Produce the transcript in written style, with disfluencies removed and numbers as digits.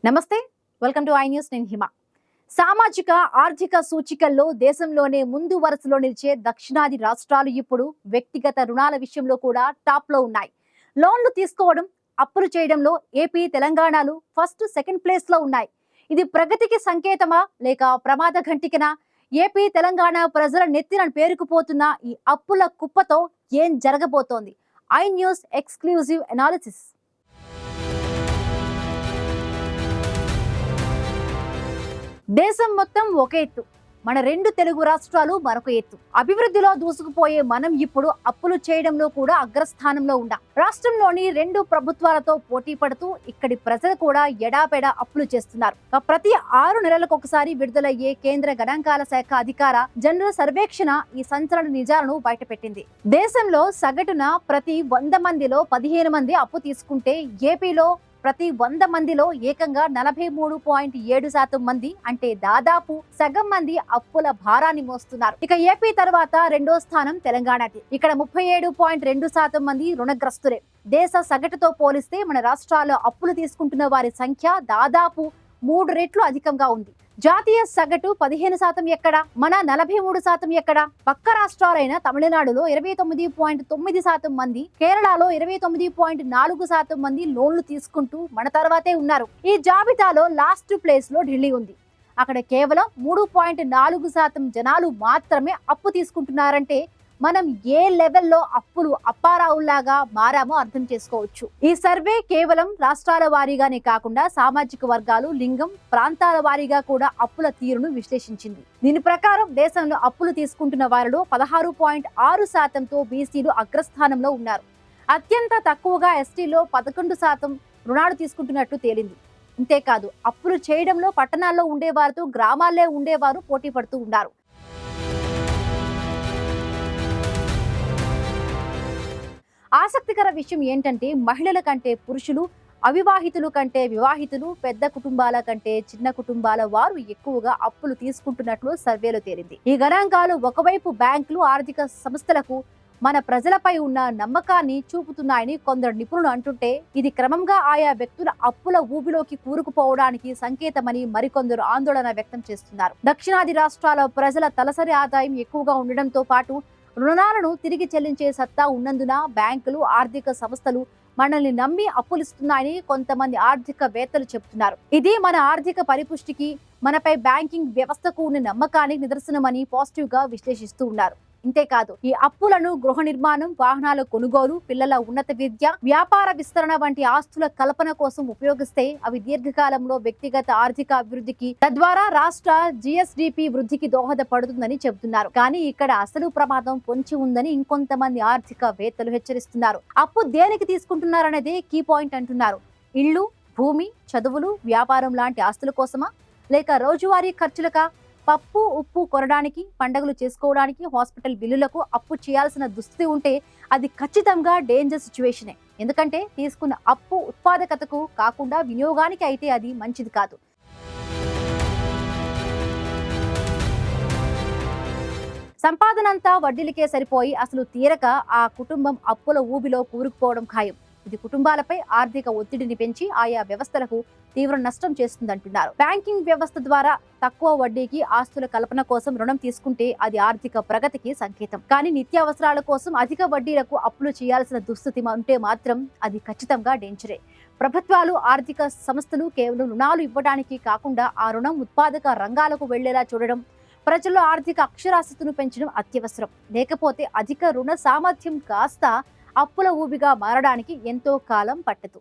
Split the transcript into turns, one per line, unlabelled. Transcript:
నమస్తే, welcome to I news. నేను హిమ. సామాజిక ఆర్థిక సూచికల్లో దేశంలోనే ముందు వరుసలో నిలిచే దక్షిణాది రాష్ట్రాలు ఇప్పుడు వ్యక్తిగత రుణాల విషయంలో కూడా టాప్ లో ఉన్నాయి. లోన్లు తీసుకోవడం, అప్పులు చేయడంలో ఏపీ, తెలంగాణలు ఫస్ట్, సెకండ్ ప్లేస్ లో ఉన్నాయి. ఇది ప్రగతికి సంకేతమా లేక ప్రమాద ఘంటికనా? ఏపీ, తెలంగాణ ప్రజల నెత్తిన పేరుకుపోతున్న ఈ అప్పుల కుప్పతో ఏం జరగబోతోంది? I news exclusive analysis. దేశం మొత్తం ఒక ఎత్తు, మన రెండు తెలుగు రాష్ట్రాలు మరొక ఎత్తు. అభివృద్ధిలో దూసుకుపోయే మనం ఇప్పుడు అప్పులు చేయడంలో కూడా అగ్రస్థానంలో ఉన్నాం. రాష్ట్రంలోని రెండు ప్రభుత్వాలతో పోటీ పడుతూ ఇక్కడి ప్రజలు కూడా ఎడాపెడా అప్పులు చేస్తున్నారు. ప్రతి 6 నెలలకు ఒకసారి విడుదలయ్యే కేంద్ర గణాంకాల శాఖ అధికార జనరల్ సర్వేక్షణ ఈ సంచలన నిజాలను బయటపెట్టింది. దేశంలో సగటున ప్రతి 100 మందిలో 15 మంది అప్పు తీసుకుంటే ఏపీలో ప్రతి 100 మందిలో ఏకంగా 43.7% మంది, అంటే దాదాపు సగం మంది అప్పుల భారాన్ని మోస్తున్నారు. ఇక ఏపీ తర్వాత రెండో స్థానం తెలంగాణకి. ఇక్కడ 37.2% మంది రుణగ్రస్తులే. దేశ సగటుతో పోలిస్తే మన రాష్ట్రాల్లో అప్పులు తీసుకుంటున్న వారి సంఖ్య దాదాపు 3 రెట్లు అధికంగా ఉంది. జాతీయ సగటు 15% ఎక్కడ, మన 43% ఎక్కడ? పక్క రాష్ట్రాలైన తమిళనాడులో 29.9% మంది, కేరళలో 29.4% మంది లోన్లు తీసుకుంటూ మన తర్వాతే ఉన్నారు. ఈ జాబితాలో లాస్ట్ ప్లేస్ లో ఢిల్లీ ఉంది. అక్కడ కేవలం 3.4% జనాలు మాత్రమే అప్పు తీసుకుంటున్నారంటే మనం ఏ లెవెల్లో అప్పులు అప్పారావుల్లాగా మారామో అర్థం చేసుకోవచ్చు. ఈ సర్వే కేవలం రాష్ట్రాల వారీగానే కాకుండా సామాజిక వర్గాలు, లింగం, ప్రాంతాల వారీగా కూడా అప్పుల తీరును విశ్లేషించింది. దీని ప్రకారం దేశంలో అప్పులు తీసుకుంటున్న వారిలో 16.6%తో బీసీలు అగ్రస్థానంలో ఉన్నారు. అత్యంత తక్కువగా ఎస్టీలో 11% రుణాలు తీసుకుంటున్నట్లు తేలింది. అంతేకాదు, అప్పులు చేయడంలో పట్టణాల్లో ఉండేవారితో గ్రామాల్లో ఉండేవారు పోటీ పడుతూ ఉన్నారు. ఆసక్తికర విషయం ఏంటంటే మహిళల కంటే పురుషులు, అవివాహితులు కంటే వివాహితులు, పెద్ద కుటుంబాల కంటే చిన్న కుటుంబాల వారు ఎక్కువగా అప్పులు తీసుకుంటున్నట్లు సర్వేలో తేలింది. ఈ గణాంకాలు ఒకవైపు బ్యాంకులు, ఆర్థిక సంస్థలకు మన ప్రజలపై ఉన్న నమ్మకాన్ని చూపుతున్నాయని కొందరు నిపుణులు అంటుంటే, ఇది క్రమంగా ఆయా వ్యక్తుల అప్పుల ఊబిలోకి కూరుకుపోవడానికి సంకేతమని మరికొందరు ఆందోళన వ్యక్తం చేస్తున్నారు. దక్షిణాది రాష్ట్రాల ప్రజల తలసరి ఆదాయం ఎక్కువగా ఉండడంతో పాటు రుణాలను తిరిగి చెల్లించే సత్తా ఉన్నందున బ్యాంకులు, ఆర్థిక సంస్థలు మనల్ని నమ్మి అప్పులిస్తున్నాయని కొంతమంది ఆర్థికవేత్తలు చెబుతున్నారు. ఇది మన ఆర్థిక పరిపుష్టికి, మనపై బ్యాంకింగ్ వ్యవస్థకు ఉన్న నమ్మకానికి నిదర్శనమని పాజిటివ్ గా విశ్లేషిస్తూ ఉన్నారు. ఇంతేకాదు, ఈ అప్పులను గృహ నిర్మాణం, వాహనాల కొనుగోలు, పిల్లల ఉన్నత విద్య, వ్యాపార విస్తరణ వంటి ఆస్తుల కల్పన కోసం ఉపయోగిస్తే అవి దీర్ఘకాలంలో వ్యక్తిగత ఆర్థిక అభివృద్ధికి, తద్వారా రాష్ట్ర జిఎస్డిపి వృద్ధికి దోహదపడుతుందని చెబుతున్నారు. కానీ ఇక్కడ అసలు ప్రమాదం పొంచి ఉందని ఇంకొంతమంది ఆర్థికవేత్తలు హెచ్చరిస్తున్నారు. అప్పు దేనికి తీసుకుంటున్నారనేదే కీ పాయింట్ అంటున్నారు. ఇళ్లు, భూమి, చదువులు, వ్యాపారం లాంటి ఆస్తుల కోసమా, లేక రోజువారీ ఖర్చులకా? పప్పు, ఉప్పు కొనడానికి, పండుగలు చేసుకోవడానికి, హాస్పిటల్ బిల్లులకు అప్పు చేయాల్సిన దుస్థితి ఉంటే అది ఖచ్చితంగా డేంజర్ సిచ్యువేషనే. ఎందుకంటే తీసుకున్న అప్పు ఉత్పాదకతకు కాకుండా వినియోగానికి అయితే అది మంచిది కాదు. సంపాదనంతా వడ్డీలకే సరిపోయి అసలు తీరక ఆ కుటుంబం అప్పుల ఊబిలో కూరుకుపోవడం ఖాయం. ఇది కుటుంబాలపై ఆర్థిక ఒత్తిడిని పెంచి ఆయా వ్యవస్థలకు తీవ్ర నష్టం చేస్తుందంటున్నారు. బ్యాంకింగ్ వ్యవస్థ ద్వారా తక్కువ వడ్డీకి ఆస్తుల కల్పన కోసం రుణం తీసుకుంటే అది ఆర్థిక ప్రగతికి సంకేతం. కానీ నిత్యావసరాల కోసం అధిక వడ్డీలకు అప్పులు చేయాల్సిన దుస్థితి ఉంటే మాత్రం అది ఖచ్చితంగా డేంజరే. ప్రభుత్వాలు, ఆర్థిక సంస్థలు కేవలం రుణాలు ఇవ్వడానికి కాకుండా ఆ రుణం ఉత్పాదక రంగాలకు వెళ్లేలా చూడడం, ప్రజల్లో ఆర్థిక అక్షరాస్యతను పెంచడం అత్యవసరం. లేకపోతే అధిక రుణ సామర్థ్యం కాస్త అప్పుల ఊబిగా మారడానికి ఎంతో కాలం పట్టదు.